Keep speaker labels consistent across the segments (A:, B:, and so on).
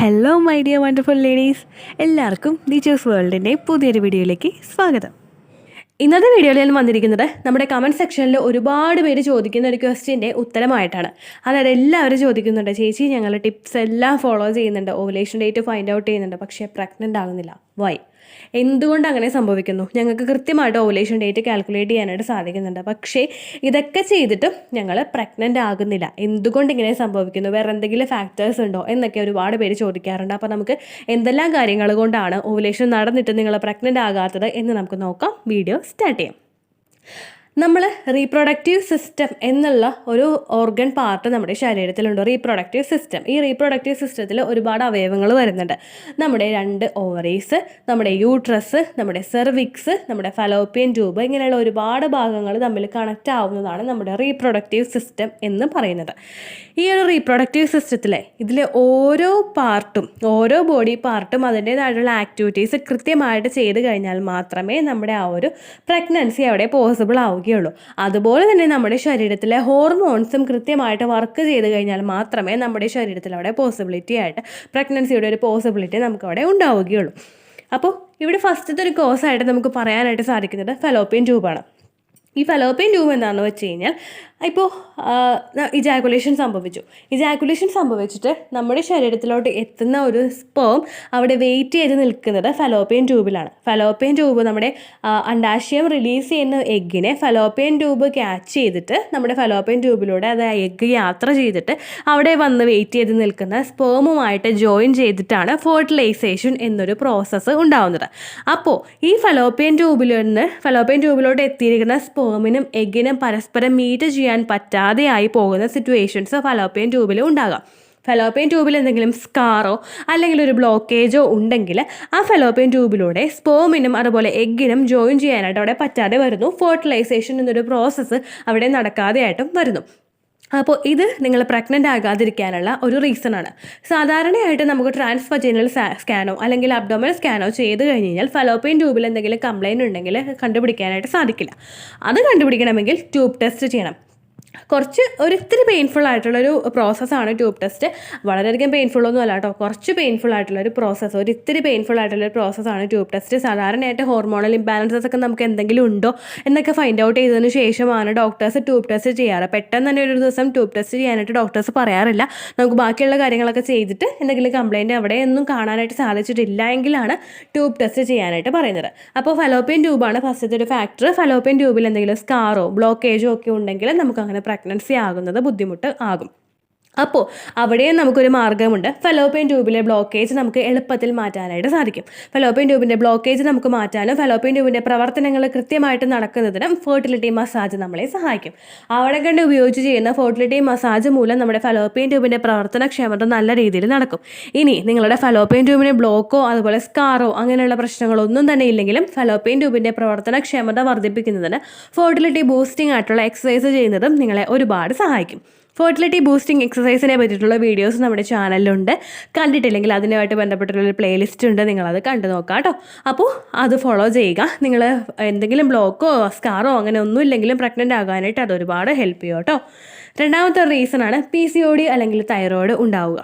A: Hello my dear wonderful ladies, എല്ലാവർക്കും teachers വേൾഡിൻ്റെ പുതിയൊരു വീഡിയോയിലേക്ക് സ്വാഗതം. ഇന്നത്തെ വീഡിയോയിൽ ഞാൻ വന്നിരിക്കുന്നത് നമ്മുടെ കമൻറ്റ് സെക്ഷനിൽ ഒരുപാട് പേര് ചോദിക്കുന്ന ഒരു ക്വസ്റ്റ്യൻ്റെ ഉത്തരമായിട്ടാണ്. അതായത് എല്ലാവരും ചോദിക്കുന്നുണ്ട്, ചേച്ചി ഞങ്ങൾ ടിപ്സ് എല്ലാം ഫോളോ ചെയ്യുന്നുണ്ട്, ഓവുലേഷൻ ഡേറ്റ് ഫൈൻഡ് ഔട്ട് ചെയ്യുന്നുണ്ട്, പക്ഷേ പ്രഗ്നൻ്റ് ആകുന്നില്ല. വൈ? എന്തുകൊണ്ട് അങ്ങനെ സംഭവിക്കുന്നു? ഞങ്ങൾക്ക് കൃത്യമായിട്ട് ഓവുലേഷൻ ഡേറ്റ് കാൽക്കുലേറ്റ് ചെയ്യാനായിട്ട് സാധിക്കുന്നുണ്ട്, പക്ഷേ ഇതൊക്കെ ചെയ്തിട്ടും ഞങ്ങൾ പ്രഗ്നൻ്റ് ആകുന്നില്ല. എന്തുകൊണ്ട് ഇങ്ങനെ സംഭവിക്കുന്നു? വേറെ എന്തെങ്കിലും ഫാക്ടേഴ്സ് ഉണ്ടോ എന്നൊക്കെ ഒരുപാട് പേര് ചോദിക്കാറുണ്ട്. അപ്പോൾ നമുക്ക് എന്തെല്ലാം കാര്യങ്ങൾ കൊണ്ടാണ് ഓവുലേഷൻ നടന്നിട്ട് നിങ്ങൾ പ്രഗ്നൻ്റ് ആകാത്തത് എന്ന് നമുക്ക് നോക്കാം. വീഡിയോ സ്റ്റാർട്ട് ചെയ്യാം. നമ്മൾ റീപ്രൊഡക്റ്റീവ് സിസ്റ്റം എന്നുള്ള ഒരു ഓർഗൻ പാർട്ട് നമ്മുടെ ശരീരത്തിലുണ്ട്. റീപ്രൊഡക്റ്റീവ് സിസ്റ്റം, ഈ റീപ്രൊഡക്റ്റീവ് സിസ്റ്റത്തിൽ ഒരുപാട് അവയവങ്ങൾ വരുന്നുണ്ട്. നമ്മുടെ 2 ഓവറീസ്, നമ്മുടെ യൂട്രസ്, നമ്മുടെ സെർവിക്സ്, നമ്മുടെ ഫലോപ്പിയൻ ട്യൂബ്, ഇങ്ങനെയുള്ള ഒരുപാട് ഭാഗങ്ങൾ തമ്മിൽ കണക്റ്റ് ആവുന്നതാണ് നമ്മുടെ റീപ്രൊഡക്റ്റീവ് സിസ്റ്റം എന്ന് പറയുന്നത്. ഈ ഒരു റീപ്രൊഡക്റ്റീവ് സിസ്റ്റത്തിലെ ഇതിലെ ഓരോ പാർട്ടും, ഓരോ ബോഡി പാർട്ടും അതിൻ്റേതായിട്ടുള്ള ആക്ടിവിറ്റീസ് കൃത്യമായിട്ട് ചെയ്ത് കഴിഞ്ഞാൽ മാത്രമേ നമ്മുടെ ആ ഒരു പ്രഗ്നൻസി അവിടെ പോസിബിൾ ആവുകയുള്ളൂ. അതുപോലെ തന്നെ നമ്മുടെ ശരീരത്തിലെ ഹോർമോൺസും കൃത്യമായിട്ട് വർക്ക് ചെയ്ത് കഴിഞ്ഞാൽ മാത്രമേ നമ്മുടെ ശരീരത്തിൽ അവിടെ പോസിബിലിറ്റി ആയിട്ട് പ്രഗ്നൻസിയുടെ ഒരു പോസിബിലിറ്റി നമുക്കവിടെ ഉണ്ടാവുകയുള്ളൂ. അപ്പോൾ ഇവിടെ ഫസ്റ്റത്തെ ഒരു കോസായിട്ട് നമുക്ക് പറയാനായിട്ട് സാധിക്കുന്നത് ഫലോപ്പിയൻ ട്യൂബാണ്. ഈ ഫലോപ്പിയൻ ട്യൂബ് എന്താണെന്ന് വെച്ച് കഴിഞ്ഞാൽ, ഇപ്പോൾ ഇജാക്കുലേഷൻ സംഭവിച്ചിട്ട് നമ്മുടെ ശരീരത്തിലോട്ട് എത്തുന്ന ഒരു സ്പേം അവിടെ വെയിറ്റ് ചെയ്ത് നിൽക്കുന്നത് ഫലോപ്പിയൻ ട്യൂബിലാണ്. ഫലോപ്പിയൻ ട്യൂബ് നമ്മുടെ അണ്ടാശയം റിലീസ് ചെയ്യുന്ന എഗ്ഗിനെ ഫലോപ്പിയൻ ട്യൂബ് ക്യാച്ച് ചെയ്തിട്ട് നമ്മുടെ ഫലോപ്പിയൻ ട്യൂബിലൂടെ അത് എഗ്ഗ് യാത്ര ചെയ്തിട്ട് അവിടെ വന്ന് വെയിറ്റ് ചെയ്ത് നിൽക്കുന്ന സ്പേമുമായിട്ട് ജോയിൻ ചെയ്തിട്ടാണ് ഫെർട്ടിലൈസേഷൻ എന്നൊരു പ്രോസസ്സ് ഉണ്ടാവുന്നത്. അപ്പോൾ ഈ ഫലോപ്പിയൻ ട്യൂബിലോട്ട് എത്തിയിരിക്കുന്ന സ്പേമിനും എഗ്ഗിനും പരസ്പരം മീറ്റ് ചെയ്യാൻ പറ്റാതെയായി പോകുന്ന സിറ്റുവേഷൻസ് ഫലോപ്പിയൻ ട്യൂബിൽ ഉണ്ടാകാം. ഫലോപ്പിയൻ ട്യൂബിൽ എന്തെങ്കിലും സ്കാറോ അല്ലെങ്കിൽ ഒരു ബ്ലോക്കേജോ ഉണ്ടെങ്കിൽ ആ ഫലോപ്പിയൻ ട്യൂബിലൂടെ സ്പേമിനും അതുപോലെ എഗ്ഗിനും ജോയിൻ ചെയ്യാനായിട്ട് അവിടെ പറ്റാതെ വരുന്നു. ഫെർട്ടിലൈസേഷൻ എന്നൊരു പ്രോസസ്സ് അവിടെ നടക്കാതെയായിട്ടും വരുന്നു. അപ്പോൾ ഇത് നിങ്ങൾ പ്രഗ്നൻ്റ് ആകാതിരിക്കാനുള്ള ഒരു റീസണാണ്. സാധാരണയായിട്ട് നമുക്ക് ട്രാൻസ്വജൈനൽ സ്കാനോ അല്ലെങ്കിൽ അബ്ഡോമിനൽ സ്കാനോ ചെയ്ത് കഴിഞ്ഞ് കഴിഞ്ഞാൽ ഫലോപ്പിയൻ ട്യൂബിൽ എന്തെങ്കിലും കംപ്ലയിൻറ്റ് ഉണ്ടെങ്കിൽ കണ്ടുപിടിക്കാനായിട്ട് സാധിക്കില്ല. അത് കണ്ടുപിടിക്കണമെങ്കിൽ ട്യൂബ് ടെസ്റ്റ് ചെയ്യണം. ഒരിത്തിരി പെയിൻഫുൾ ആയിട്ടുള്ളൊരു പ്രോസസ്സാണ് ട്യൂബ് ടെസ്റ്റ്. വളരെയധികം പെയിൻഫുള്ളൊന്നും അല്ല കേട്ടോ, കുറച്ച് പെയിൻഫുൾ ആയിട്ടുള്ളൊരു പ്രോസസ്സ്, ഒരിത്തിരി പെയിൻഫുൾ ആയിട്ടുള്ളൊരു പ്രോസസ്സാണ് ട്യൂബ് ടെസ്റ്റ്. സാധാരണയായിട്ട് ഹോർമോണൽ ഇംബാലൻസസ് ഒക്കെ നമുക്ക് എന്തെങ്കിലും ഉണ്ടോ എന്നൊക്കെ ഫൈൻഡ് ഔട്ട് ചെയ്തതിന് ശേഷമാണ് ഡോക്ടേഴ്സ് ട്യൂബ് ടെസ്റ്റ് ചെയ്യാറ്. പെട്ടെന്ന് തന്നെ ഒരു ദിവസം ട്യൂബ് ടെസ്റ്റ് ചെയ്യാനായിട്ട് ഡോക്ടേഴ്സ് പറയാറില്ല. നമുക്ക് ബാക്കിയുള്ള കാര്യങ്ങളൊക്കെ ചെയ്തിട്ട് എന്തെങ്കിലും കംപ്ലയിൻറ്റ് അവിടെ ഒന്നും കാണാനായിട്ട് സാധിച്ചിട്ടില്ല എങ്കിലാണ് ട്യൂബ് ടെസ്റ്റ് ചെയ്യാനായിട്ട് പറയുന്നത്. അപ്പോൾ ഫലോപ്പിയൻ ട്യൂബാണ് ഫസ്റ്റത്തെ ഒരു ഫാക്ടർ. ഫലോപ്പിയൻ ട്യൂബിൽ എന്തെങ്കിലും സ്കാറോ ബ്ലോക്കേജോ ഒക്കെ ഉണ്ടെങ്കിൽ നമുക്ക് അങ്ങനെ പ്രഗ്നൻസി ആകുന്നത് ബുദ്ധിമുട്ട് ആകും. അപ്പോൾ അവിടെയും നമുക്കൊരു മാർഗ്ഗമുണ്ട്. ഫലോപ്പിയൻ ട്യൂബിലെ ബ്ലോക്കേജ് നമുക്ക് എളുപ്പത്തിൽ മാറ്റാനായിട്ട് സാധിക്കും. ഫലോപ്പിയൻ ട്യൂബിൻ്റെ ബ്ലോക്കേജ് നമുക്ക് മാറ്റാനും ഫലോപ്പിയൻ ട്യൂബിൻ്റെ പ്രവർത്തനങ്ങൾ കൃത്യമായിട്ട് നടക്കുന്നതിനും ഫെർട്ടിലിറ്റി മസാജ് നമ്മളെ സഹായിക്കും. അവിടെ കണ്ട് ഉപയോഗിച്ച് ചെയ്യുന്ന ഫെർട്ടിലിറ്റി മസാജ് മൂലം നമ്മുടെ ഫലോപ്പിയൻ ട്യൂബിൻ്റെ പ്രവർത്തനക്ഷമത നല്ല രീതിയിൽ നടക്കും. ഇനി നിങ്ങളുടെ ഫലോപ്പിയൻ ട്യൂബിന് ബ്ലോക്കോ അതുപോലെ സ്കാറോ അങ്ങനെയുള്ള പ്രശ്നങ്ങളൊന്നും തന്നെ ഇല്ലെങ്കിലും ഫലോപ്പിയൻ ട്യൂബിൻ്റെ പ്രവർത്തനക്ഷമത വർദ്ധിപ്പിക്കുന്നതിന് ഫെർട്ടിലിറ്റി ബൂസ്റ്റിംഗ് ആയിട്ടുള്ള എക്സസൈസ് ചെയ്യുന്നതും നിങ്ങളെ ഒരുപാട് സഹായിക്കും. ഫെർട്ടിലിറ്റി ബൂസ്റ്റിംഗ് എക്സസൈസിനെ പറ്റിയിട്ടുള്ള വീഡിയോസ് നമ്മുടെ ചാനലിലുണ്ട്. കണ്ടിട്ടില്ലെങ്കിൽ അതിനുമായിട്ട് ബന്ധപ്പെട്ടുള്ളൊരു പ്ലേലിസ്റ്റ് ഉണ്ട്, നിങ്ങളത് കണ്ടു നോക്കാം കേട്ടോ. അപ്പോൾ അത് ഫോളോ ചെയ്യുക. നിങ്ങൾ എന്തെങ്കിലും ബ്ലോക്കോ സ്കാറോ അങ്ങനെ ഒന്നും ഇല്ലെങ്കിലും പ്രഗ്നൻ്റ് ആകാനായിട്ട് അത് ഒരുപാട് ഹെൽപ്പ് ചെയ്യും കേട്ടോ. രണ്ടാമത്തെ റീസണാണ് PCOD അല്ലെങ്കിൽ തൈറോയ്ഡ് ഉണ്ടാവുക.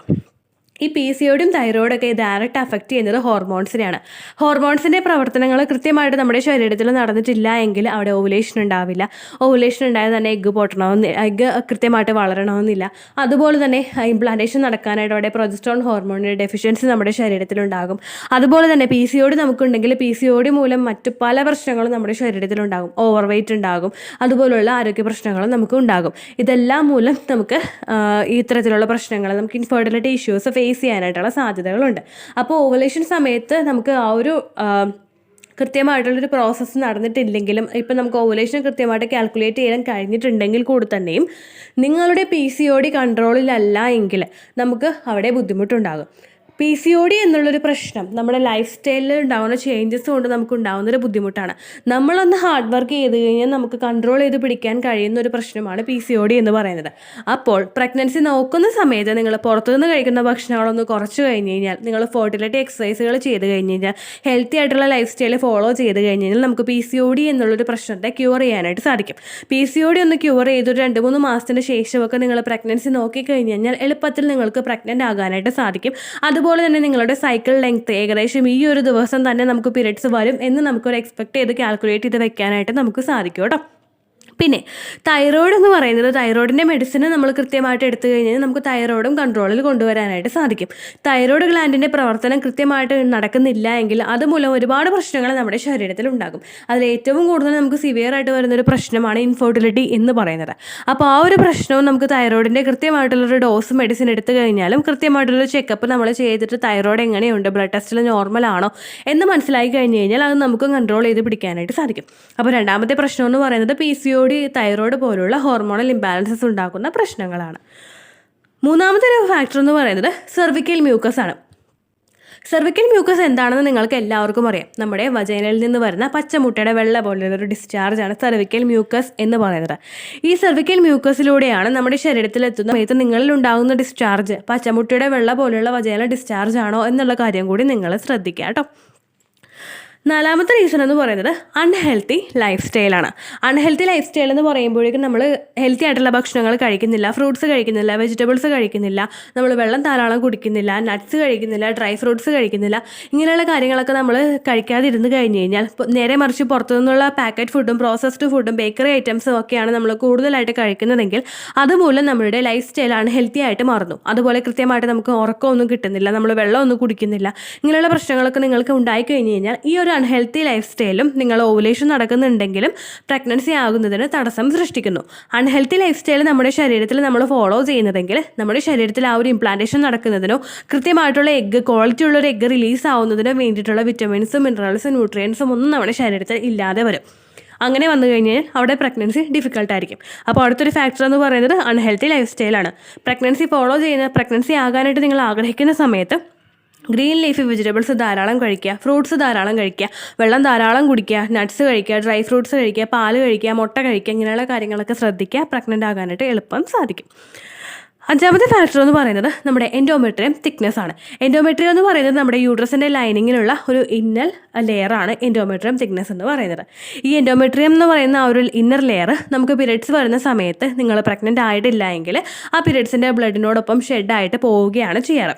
A: ഈ PCODയും തൈറോയ്ഡൊക്കെ ഡയറക്റ്റ് അഫക്റ്റ് ചെയ്യുന്നത് ഹോർമോൺസിനെയാണ്. ഹോർമോൺസിൻ്റെ പ്രവർത്തനങ്ങൾ കൃത്യമായിട്ട് നമ്മുടെ ശരീരത്തിൽ നടന്നിട്ടില്ല എങ്കിൽ അവിടെ ഓവുലേഷൻ ഉണ്ടാവില്ല. ഓവുലേഷൻ ഉണ്ടായാൽ തന്നെ എഗ്ഗ് കൃത്യമായിട്ട് വളരണമെന്നില്ല. അതുപോലെ തന്നെ ഇംപ്ലാന്റേഷൻ നടക്കാനായിട്ട് അവിടെ പ്രൊജസ്ട്രോൺ ഹോർമോണിൻ്റെ ഡെഫിഷ്യൻസി നമ്മുടെ ശരീരത്തിലുണ്ടാകും. അതുപോലെ തന്നെ PCOD നമുക്കുണ്ടെങ്കിൽ PCOD മൂലം മറ്റു പല പ്രശ്നങ്ങളും നമ്മുടെ ശരീരത്തിലുണ്ടാകും. ഓവർ വെയ്റ്റ് ഉണ്ടാകും, അതുപോലുള്ള ആരോഗ്യ പ്രശ്നങ്ങളും നമുക്ക് ഉണ്ടാകും. ഇതെല്ലാം മൂലം നമുക്ക് ഇത്തരത്തിലുള്ള പ്രശ്നങ്ങൾ, നമുക്ക് ഇൻഫെർട്ടിലിറ്റി ഇഷ്യൂസ് ഫേസ് ചെയ്യാനായിട്ടുള്ള സാധ്യതകളുണ്ട്. അപ്പോൾ ഓവുലേഷൻ സമയത്ത് നമുക്ക് ആ ഒരു കൃത്യമായിട്ടുള്ളൊരു പ്രോസസ്സ് നടന്നിട്ടില്ലെങ്കിലും ഇപ്പം നമുക്ക് ഓവുലേഷൻ കൃത്യമായിട്ട് കാൽക്കുലേറ്റ് ചെയ്യാൻ കഴിഞ്ഞിട്ടുണ്ടെങ്കിൽ കൂടി തന്നെയും നിങ്ങളുടെ PCOD കൺട്രോളിലല്ല എങ്കിൽ നമുക്ക് അവിടെ ബുദ്ധിമുട്ടുണ്ടാകും. PCOD എന്നുള്ളൊരു പ്രശ്നം നമ്മുടെ ലൈഫ് സ്റ്റൈലിൽ ഉണ്ടാകുന്ന ചേഞ്ചസ് കൊണ്ട് നമുക്ക് ഉണ്ടാകുന്നൊരു ബുദ്ധിമുട്ടാണ്. നമ്മളൊന്ന് ഹാർഡ് വർക്ക് ചെയ്ത് കഴിഞ്ഞാൽ നമുക്ക് കൺട്രോൾ ചെയ്ത് പിടിക്കാൻ കഴിയുന്ന ഒരു പ്രശ്നമാണ് PCOD എന്ന് പറയുന്നത്. അപ്പോൾ പ്രഗ്നൻസി നോക്കുന്ന സമയത്ത് നിങ്ങൾ പുറത്തുനിന്ന് കഴിക്കുന്ന ഭക്ഷണങ്ങളൊന്ന് കുറച്ച് കഴിഞ്ഞ് കഴിഞ്ഞാൽ, നിങ്ങൾ ഫെർട്ടിലിറ്റി എക്സസൈസുകൾ ചെയ്ത് കഴിഞ്ഞ് കഴിഞ്ഞാൽ, ഹെൽത്തി ആയിട്ടുള്ള ലൈഫ് സ്റ്റൈൽ ഫോളോ ചെയ്ത് കഴിഞ്ഞ് കഴിഞ്ഞാൽ നമുക്ക് PCOD എന്നുള്ളൊരു പ്രശ്നത്തെ ക്യൂർ ചെയ്യാനായിട്ട് സാധിക്കും. PCOD ഒന്ന് ക്യൂർ ചെയ്തൊരു 2-3 മാസത്തിന് ശേഷമൊക്കെ നിങ്ങൾ പ്രഗ്നൻസി നോക്കിക്കഴിഞ്ഞ് കഴിഞ്ഞാൽ എളുപ്പത്തിൽ നിങ്ങൾക്ക് പ്രഗ്നൻ്റ് ആകാനായിട്ട് സാധിക്കും. അതുപോലെ അതുപോലെ തന്നെ നിങ്ങളുടെ സൈക്കിൾ ലെങ്ത് ഏകദേശം ഈ ഒരു ദിവസം തന്നെ നമുക്ക് പീരിയഡ്സ് വരും എന്ന് നമുക്കൊരു എക്സ്പെക്ട് ചെയ്ത് കാൽക്കുലേറ്റ് ചെയ്ത് വെക്കാനായിട്ട് നമുക്ക് സാധിക്കും കേട്ടോ. പിന്നെ തൈറോയ്ഡ് എന്ന് പറയുന്നത് തൈറോയിഡിൻ്റെ മെഡിസിന് നമ്മൾ കൃത്യമായിട്ട് എടുത്തു കഴിഞ്ഞാൽ നമുക്ക് തൈറോയിഡും കൺട്രോളിൽ കൊണ്ടുവരാനായിട്ട് സാധിക്കും. തൈറോയ്ഡ് ഗ്ലാൻഡിൻ്റെ പ്രവർത്തനം കൃത്യമായിട്ട് നടക്കുന്നില്ല എങ്കിൽ അതുമൂലം ഒരുപാട് പ്രശ്നങ്ങൾ നമ്മുടെ ശരീരത്തിൽ ഉണ്ടാകും. അതിൽ ഏറ്റവും കൂടുതൽ നമുക്ക് സിവിയർ ആയിട്ട് വരുന്നൊരു പ്രശ്നമാണ് ഇൻഫെർട്ടിലിറ്റി എന്ന് പറയുന്നത്. അപ്പോൾ ആ ഒരു പ്രശ്നവും നമുക്ക് തൈറോയിഡിൻ്റെ കൃത്യമായിട്ടുള്ളൊരു ഡോസ് മെഡിസിൻ എടുത്തു കഴിഞ്ഞാലും കൃത്യമായിട്ടുള്ളൊരു ചെക്കപ്പ് നമ്മൾ ചെയ്തിട്ട് തൈറോയ്ഡ് എങ്ങനെയുണ്ട്, ബ്ലഡ് ടെസ്റ്റിൽ നോർമൽ ആണോ എന്ന് മനസ്സിലാക്കി കഴിഞ്ഞ് കഴിഞ്ഞാൽ അത് നമുക്ക് കൺട്രോൾ ചെയ്ത് പിടിക്കാനായിട്ട് സാധിക്കും. അപ്പോൾ രണ്ടാമത്തെ പ്രശ്നം എന്ന് പറയുന്നത് PCOD, തൈറോയ്ഡ് പോലുള്ള ഹോർമോണൽ ഇംബാലൻസസ് ഉണ്ടാക്കുന്ന പ്രശ്നങ്ങളാണ്. മൂന്നാമത്തെ ഒരു ഫാക്ടർ എന്ന് പറയുന്നത് സെർവിക്കൽ മ്യൂക്കസ് ആണ്. സെർവിക്കൽ മ്യൂക്കസ് എന്താണെന്ന് നിങ്ങൾക്ക് എല്ലാവർക്കും അറിയാം. നമ്മുടെ വജൈനയിൽ നിന്ന് വരുന്ന പച്ചമുട്ടയുടെ വെള്ള പോലുള്ളൊരു ഡിസ്ചാർജാണ് സെർവിക്കൽ മ്യൂക്കസ് എന്ന് പറയുന്നത്. ഈ സെർവിക്കൽ മ്യൂക്കസിലൂടെയാണ് നമ്മുടെ ശരീരത്തിൽ എത്തുന്ന സമയത്ത് നിങ്ങളിൽ ഉണ്ടാകുന്ന ഡിസ്ചാർജ് പച്ചമുട്ടയുടെ വെള്ള പോലുള്ള വജൈനൽ ഡിസ്ചാർജ് ആണോ എന്നുള്ള കാര്യം കൂടി നിങ്ങൾ ശ്രദ്ധിക്കുക കേട്ടോ. നാലാമത്തെ റീസൺ എന്ന് പറയുന്നത് അൺഹെൽത്തി ലൈഫ് സ്റ്റൈലാണ്. അൺഹെൽത്തി ലൈഫ് സ്റ്റൈൽ എന്ന് പറയുമ്പോഴേക്കും നമ്മൾ ഹെൽത്തി ആയിട്ടുള്ള ഭക്ഷണങ്ങൾ കഴിക്കുന്നില്ല, ഫ്രൂട്ട്സ് കഴിക്കുന്നില്ല, വെജിറ്റബിൾസ് കഴിക്കുന്നില്ല, നമ്മൾ വെള്ളം ധാരാളം കുടിക്കുന്നില്ല, നട്ട്സ് കഴിക്കുന്നില്ല, ഡ്രൈ ഫ്രൂട്ട്സ് കഴിക്കുന്നില്ല, ഇങ്ങനെയുള്ള കാര്യങ്ങളൊക്കെ നമ്മൾ കഴിക്കാതിരുന്ന് കഴിഞ്ഞ് കഴിഞ്ഞാൽ നേരെ മറിച്ച് പുറത്തു നിന്നുള്ള പാക്കറ്റ് ഫുഡും പ്രോസസ്ഡ് ഫുഡും ബേക്കറി ഐറ്റംസും ഒക്കെയാണ് നമ്മൾ കൂടുതലായിട്ട് കഴിക്കുന്നതെങ്കിൽ അതുമൂലം നമ്മളുടെ ലൈഫ് സ്റ്റൈൽ അൺഹെൽത്തി ആയിട്ട് മാറുന്നു. അതുപോലെ കൃത്യമായിട്ട് നമുക്ക് ഉറക്കമൊന്നും കിട്ടുന്നില്ല, നമ്മൾ വെള്ളമൊന്നും കുടിക്കുന്നില്ല, ഇങ്ങനെയുള്ള പ്രശ്നങ്ങളൊക്കെ നിങ്ങൾക്ക് ഉണ്ടായി കഴിഞ്ഞ് കഴിഞ്ഞാൽ ഈ ഒരു അൺഹെൽത്തി ലൈഫ് സ്റ്റൈലും നിങ്ങൾ ഓവുലേഷൻ നടക്കുന്നുണ്ടെങ്കിലും പ്രഗ്നൻസി ആകുന്നതിന് തടസ്സം സൃഷ്ടിക്കുന്നു. അൺഹെൽത്തി ലൈഫ് സ്റ്റൈൽ നമ്മുടെ ശരീരത്തിൽ നമ്മൾ ഫോളോ ചെയ്യുന്നതെങ്കിൽ നമ്മുടെ ശരീരത്തിൽ ആ ഒരു ഇംപ്ലാന്റേഷൻ നടക്കുന്നതിനോ കൃത്യമായിട്ടുള്ള ക്വാളിറ്റി ഉള്ള ഒരു എഗ്ഗ് റിലീസ് ആവുന്നതിനോ വേണ്ടിയിട്ടുള്ള വിറ്റമിൻസും മിനറൽസും ന്യൂട്രിയൻസും ഒന്നും നമ്മുടെ ശരീരത്തിൽ ഇല്ലാതെ വരും. അങ്ങനെ വന്നു കഴിഞ്ഞാൽ അവിടെ പ്രഗ്നൻസി ഡിഫിക്കൽട്ടായിരിക്കും. അപ്പോൾ അടുത്തൊരു ഫാക്ടർ എന്ന് പറയുന്നത് അൺഹെൽത്തി ലൈഫ് സ്റ്റൈലാണ്. പ്രഗ്നൻസി ആകാനായിട്ട് നിങ്ങൾ ആഗ്രഹിക്കുന്ന സമയത്ത് ഗ്രീൻ ലീഫി വെജിറ്റബിൾസ് ധാരാളം കഴിക്കുക, ഫ്രൂട്ട്സ് ധാരാളം കഴിക്കുക, വെള്ളം ധാരാളം കുടിക്കുക, നട്ട്സ് കഴിക്കുക, ഡ്രൈ ഫ്രൂട്ട്സ് കഴിക്കുക, പാല് കഴിക്കുക, മുട്ട കഴിക്കുക, ഇങ്ങനെയുള്ള കാര്യങ്ങളൊക്കെ ശ്രദ്ധിക്കുക. പ്രഗ്നൻ്റ് ആകാനായിട്ട് എളുപ്പം സാധിക്കും. അഞ്ചാമത്തെ ഫാക്ടർ എന്ന് പറയുന്നത് നമ്മുടെ എൻഡോമെട്രിയം തിക്നെസ് ആണ്. എൻഡോമെട്രിയം എന്ന് പറയുന്നത് നമ്മുടെ യൂട്രസിൻ്റെ ലൈനിങ്ങിലുള്ള ഒരു ഇന്നർ ലെയറാണ് എൻഡോമെട്രിയം തിക്നെസ് എന്ന് പറയുന്നത്. ഈ എൻഡോമെട്രിയം എന്ന് പറയുന്ന ആ ഒരു ഇന്നർ ലെയർ നമുക്ക് പീരിയഡ്സ് വരുന്ന സമയത്ത് നിങ്ങൾ പ്രഗ്നൻ്റ് ആയിട്ടില്ല എങ്കിൽ ആ പീരിയഡ്സിൻ്റെ ബ്ലഡിനോടൊപ്പം ഷെഡായിട്ട് പോവുകയാണ് ചെയ്യാറ്.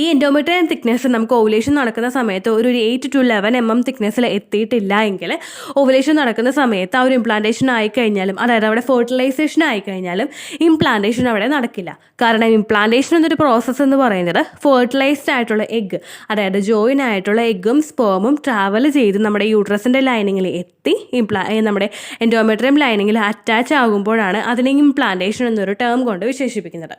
A: ഈ എൻഡോമെട്രിയം തിക്നെസ് നമുക്ക് ഓവുലേഷൻ നടക്കുന്ന സമയത്ത് ഒരു 8 to 11 mm തിക്നെസ്സിൽ എത്തിയിട്ടില്ല എങ്കിൽ ഓവുലേഷൻ നടക്കുന്ന സമയത്ത് ആ ഒരു ഇംപ്ലാന്റേഷൻ ആയിക്കഴിഞ്ഞാലും, അതായത് അവിടെ ഫെർട്ടിലൈസേഷൻ ആയിക്കഴിഞ്ഞാലും ഇംപ്ലാന്റേഷൻ അവിടെ നടക്കില്ല. കാരണം ഇംപ്ലാന്റേഷൻ എന്നൊരു പ്രോസസ്സ് എന്ന് പറയുന്നത് ഫെർട്ടിലൈസ്ഡ് ആയിട്ടുള്ള എഗ്ഗ്, അതായത് ജോയിൻ ആയിട്ടുള്ള എഗ്ഗും സ്പേമും ട്രാവൽ ചെയ്ത് നമ്മുടെ യൂട്രസിൻ്റെ ലൈനിങ്ങിൽ എത്തി നമ്മുടെ എൻഡോമെട്രിയം ലൈനിങ്ങിൽ അറ്റാച്ച് ആകുമ്പോഴാണ് അതിനെ ഇംപ്ലാന്റേഷൻ എന്നൊരു ടേം കൊണ്ട് വിശേഷിപ്പിക്കുന്നത്.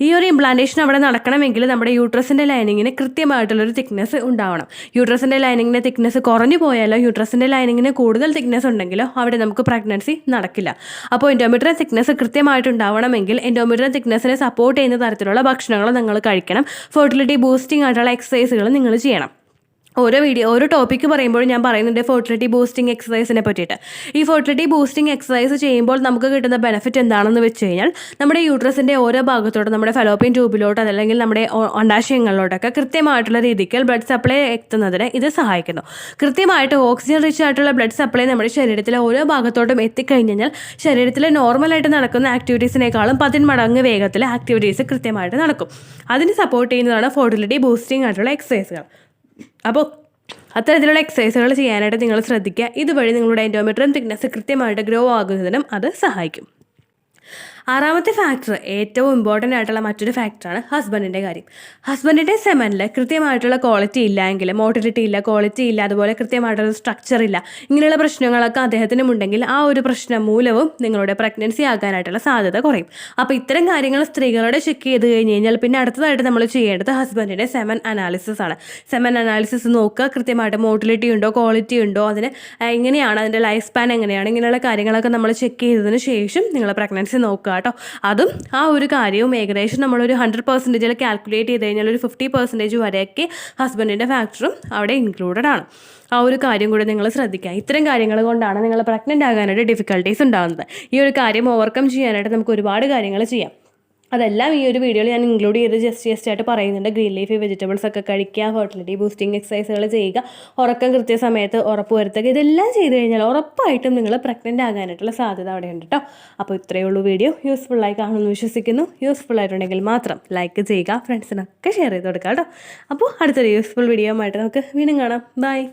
A: ഈ ഒരു ഇംപ്ലാന്റേഷൻ അവിടെ നടക്കണമെങ്കിൽ നമ്മുടെ യൂട്രസിൻ്റെ ലൈനിങ്ങിന് കൃത്യമായിട്ടുള്ളൊരു തിക്നെസ് ഉണ്ടാവണം. യൂട്രസിൻ്റെ ലൈനിങ്ങിൻ്റെ തിക്നെസ് കുറഞ്ഞു പോയാലോ യൂട്രസിൻ്റെ ലൈനിങ്ങിന് കൂടുതൽ തിക്നെസ് ഉണ്ടെങ്കിലോ അവിടെ നമുക്ക് പ്രഗ്നൻസി നടക്കില്ല. അപ്പോൾ എൻഡോമെട്രിയം തിക്നെസ് കൃത്യമായിട്ട് ഉണ്ടാവണമെങ്കിൽ എൻഡോമെട്രിയം തിക്നെസ്സിനെ സപ്പോർട്ട് ചെയ്യുന്ന തരത്തിലുള്ള ഭക്ഷണങ്ങൾ നിങ്ങൾ കഴിക്കണം. ഫെർട്ടിലിറ്റി ബൂസ്റ്റിംഗ് ആയിട്ടുള്ള എക്സസൈസുകൾ നിങ്ങൾ ചെയ്യണം. ഓരോ ടോപ്പിക്ക് പറയുമ്പോഴും ഞാൻ പറയുന്നുണ്ട് ഫെർട്ടിലിറ്റി ബൂസ്റ്റിംഗ് എക്സസൈസിനെ പറ്റിയിട്ട്. ഈ ഫെർട്ടിലിറ്റി ബൂസ്റ്റിംഗ് എക്സസൈസ് ചെയ്യുമ്പോൾ നമുക്ക് കിട്ടുന്ന ബെനിഫിറ്റ് എന്താണെന്ന് വെച്ച് കഴിഞ്ഞാൽ നമ്മുടെ യൂട്രസിൻ്റെ ഓരോ ഭാഗത്തോട്ട്, നമ്മുടെ ഫലോപ്പിയൻ ട്യൂബിലോട്ട് അല്ലെങ്കിൽ നമ്മുടെ അണ്ടാശയങ്ങളിലോട്ടൊക്കെ കൃത്യമായിട്ടുള്ള രീതിക്ക് ബ്ലഡ് സപ്ലൈ എത്തുന്നതിന് ഇത് സഹായിക്കുന്നു. കൃത്യമായിട്ട് ഓക്സിജൻ റിച്ച് ആയിട്ടുള്ള ബ്ലഡ് സപ്ലൈ നമ്മുടെ ശരീരത്തിലെ ഓരോ ഭാഗത്തോട്ടും എത്തിക്കഴിഞ്ഞാൽ ശരീരത്തിലെ നോർമലായിട്ട് നടക്കുന്ന ആക്ടിവിറ്റീസിനേക്കാളും 10 മടങ്ങ് വേഗത്തിൽ ആക്ടിവിറ്റീസ് കൃത്യമായിട്ട് നടക്കും. അതിന് സപ്പോർട്ട് ചെയ്യുന്നതാണ് ഫെർട്ടിലിറ്റി ബൂസ്റ്റിംഗ് ആയിട്ടുള്ള എക്സസൈസുകൾ. അപ്പോൾ അത്തരത്തിലുള്ള എക്സസൈസുകൾ ചെയ്യാനായിട്ട് നിങ്ങൾ ശ്രദ്ധിക്കുക. ഇതുവഴി നിങ്ങളുടെ എൻഡോമെട്രിയം തിക്നെസ് കൃത്യമായിട്ട് ഗ്രോ ആകുന്നതിനും അത് സഹായിക്കും. ആറാമത്തെ ഫാക്ടർ, ഏറ്റവും ഇമ്പോർട്ടൻ്റ് ആയിട്ടുള്ള മറ്റൊരു ഫാക്ടറാണ് ഹസ്ബൻഡിൻ്റെ കാര്യം. ഹസ്ബൻഡിൻ്റെ സെമനിൽ കൃത്യമായിട്ടുള്ള ക്വാളിറ്റി ഇല്ല എങ്കിൽ, മോട്ടിലിറ്റി ഇല്ല, ക്വാളിറ്റി ഇല്ല, അതുപോലെ കൃത്യമായിട്ടുള്ള സ്ട്രക്ചർ ഇല്ല, ഇങ്ങനെയുള്ള പ്രശ്നങ്ങളൊക്കെ അദ്ദേഹത്തിനും ഉണ്ടെങ്കിൽ ആ ഒരു പ്രശ്നം മൂലവും നിങ്ങളുടെ പ്രഗ്നൻസി ആകാനായിട്ടുള്ള സാധ്യത കുറയും. അപ്പോൾ ഇത്തരം കാര്യങ്ങൾ സ്ത്രീകളുടെ ചെക്ക് ചെയ്ത് കഴിഞ്ഞ് കഴിഞ്ഞാൽ പിന്നെ അടുത്തതായിട്ട് നമ്മൾ ചെയ്യേണ്ടത് ഹസ്ബൻഡിൻ്റെ സെമൻ അനാലിസിസ് ആണ്. സെമൻ അനാലിസിസ് നോക്കുക, കൃത്യമായിട്ട് മോട്ടിലിറ്റി ഉണ്ടോ, ക്വാളിറ്റി ഉണ്ടോ, അതിന് എങ്ങനെയാണ്, അതിൻ്റെ ലൈഫ് സ്പാൻ എങ്ങനെയാണ്, ഇങ്ങനെയുള്ള കാര്യങ്ങളൊക്കെ നമ്മൾ ചെക്ക് ചെയ്തതിന് ശേഷം നിങ്ങൾ പ്രഗ്നൻസി നോക്കുക കേട്ടോ. അതും ആ ഒരു കാര്യവും ഏകദേശം നമ്മളൊരു 100% കാൽക്കുലേറ്റ് ചെയ്ത് കഴിഞ്ഞാൽ ഒരു 50% വരെയൊക്കെ ഹസ്ബൻഡിൻ്റെ ഫാക്ടറും അവിടെ ഇൻക്ലൂഡഡ് ആണ്. ആ ഒരു കാര്യം കൂടി നിങ്ങൾ ശ്രദ്ധിക്കുക. ഇത്തരം കാര്യങ്ങൾ കൊണ്ടാണ് നിങ്ങൾ പ്രഗ്നൻ്റ് ആകാനായിട്ട് ഡിഫിക്കൽട്ടീസ് ഉണ്ടാകുന്നത്. ഈ ഒരു കാര്യം ഓവർകം ചെയ്യാനായിട്ട് നമുക്ക് ഒരുപാട് കാര്യങ്ങൾ ചെയ്യാം. അതെല്ലാം ഈ ഒരു വീഡിയോയിൽ ഞാൻ ഇൻക്ലൂഡ് ചെയ്ത് ജസ്റ്റ് ആയിട്ട് പറയുന്നുണ്ട്. ഗ്രീൻ ലീഫി വെജിറ്റബിൾസ് ഒക്കെ കഴിക്കുക, ഫെർട്ടിലിറ്റി ബൂസ്റ്റിംഗ് എക്സസൈസുകൾ ചെയ്യുക, ഉറക്കം കൃത്യസമയത്ത് ഉറപ്പ് വരുത്തുക. ഇതെല്ലാം ചെയ്ത് കഴിഞ്ഞാൽ ഉറപ്പായിട്ടും നിങ്ങൾ പ്രഗ്നൻ്റ് ആകാനായിട്ടുള്ള സാധ്യത അവിടെ ഉണ്ട് കേട്ടോ. അപ്പോൾ ഇത്രയേ ഉള്ളൂ വീഡിയോ. യൂസ്ഫുള്ളായി കാണുമെന്ന് വിശ്വസിക്കുന്നു. യൂസ്ഫുൾ ആയിട്ടുണ്ടെങ്കിൽ മാത്രം ലൈക്ക് ചെയ്യുക, ഫ്രണ്ട്സിനൊക്കെ ഷെയർ ചെയ്ത് കൊടുക്കുക കേട്ടോ. അപ്പോൾ അടുത്തൊരു യൂസ്ഫുൾ വീഡിയോ ആയിട്ട് നമുക്ക് വീണ്ടും കാണാം. ബൈ.